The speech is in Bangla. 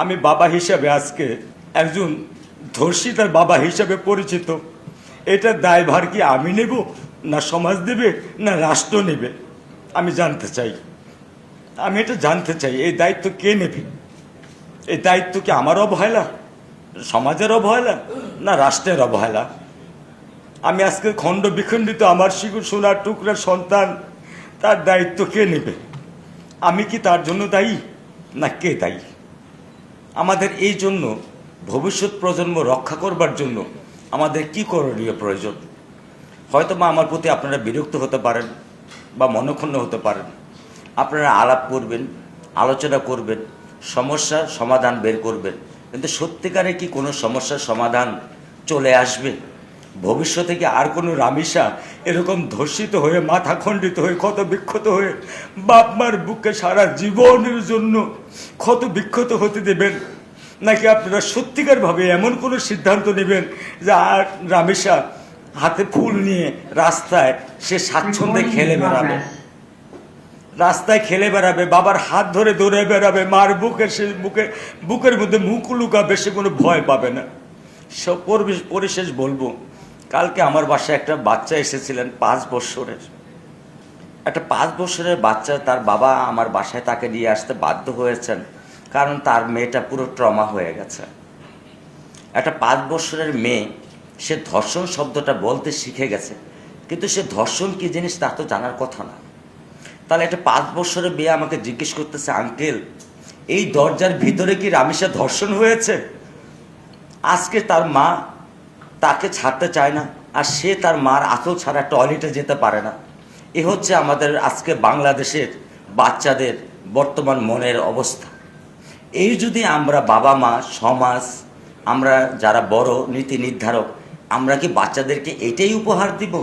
আমি বাবা হিসাবে আজকে একজন ধর্ষিতার বাবা হিসাবে পরিচিত। এটা দায়ভার কি আমি নেব, না সমাজ দেবে, না রাষ্ট্র নেবে? আমি জানতে চাই, আমি এটা জানতে চাই, এই দায়িত্ব কে নেবে? এই দায়িত্ব কি আমার অবহেলা, সমাজের অবহেলা, না রাষ্ট্রের অবহেলা? আমি আজকে খণ্ড বিখণ্ডিত আমার সোনার টুকরার সন্তান, তার দায়িত্ব কে নেবে? আমি কি তার জন্য দায়ী, না কে দায়ী? আমাদের এই জন্য ভবিষ্যৎ প্রজন্ম রক্ষা করবার জন্য আমাদের কি করণীয় প্রয়োজন? হয়তো বা আমার প্রতি আপনারা বিরক্ত হতে পারেন বা মনক্ষুণ্ণ হতে পারেন। আপনারা আলাপ করবেন, আলোচনা করবেন, সমস্যার সমাধান বের করবেন, কিন্তু সত্যিকারে কি কোনো সমস্যার সমাধান চলে আসবে? ভবিষ্যতে কি আর কোনো রামিসা এরকম ধর্ষিত হয়ে, মাথা খণ্ডিত হয়ে, ক্ষত বিক্ষত হয়ে বাপ মার বুকে সারা জীবনের জন্য ক্ষত বিক্ষত হতে দেবেন? নাকি আপনারা সত্যিকারভাবে এমন কোনো সিদ্ধান্ত নেবেন যে আর রামিসা হাতে ফুল নিয়ে রাস্তায় সে স্বাচ্ছন্দ্যে খেলে বেড়াবে, রাস্তায় খেলে বেড়াবে, বাবার হাত ধরে দৌড়ে বেড়াবে, মার বুকের মধ্যে মুখ লুকাবে, সে কোনো ভয় পাবে না? সব পরিশেষ বলবো, কালকে আমার বাসায় একটা বাচ্চা এসেছিলেন 5 বছরের, একটা 5 বছরের বাচ্চা। তার বাবা আমার বাসায় তাকে নিয়ে আসতে বাধ্য হয়েছেন, কারণ তার মেয়েটা পুরো ট্রমা হয়ে গেছে। একটা 5 বছরের মেয়ে, সে ধর্ষণ শব্দটা বলতে শিখে গেছে, কিন্তু সে ধর্ষণ কি জিনিস তা তো জানার কথা না। তাহলে একটা 5 বছরের মেয়ে আমাকে জিজ্ঞেস করতেছে, আঙ্কেল এই দরজার ভিতরে কি রামিসা ধর্ষণ হয়েছে? আজকে তার মা তাকে ছাড়তে চায় না, আর সে তার মার আঁচল ছাড়া টয়লেটে যেতে পারে না। এ হচ্ছে আমাদের আজকে বাংলাদেশের বাচ্চাদের বর্তমান মনের অবস্থা। এই যদি আমরা বাবা মা, সমাজ, আমরা যারা বড় নীতি নির্ধারক, আমরা কি বাচ্চাদেরকে এটাই উপহার দিব?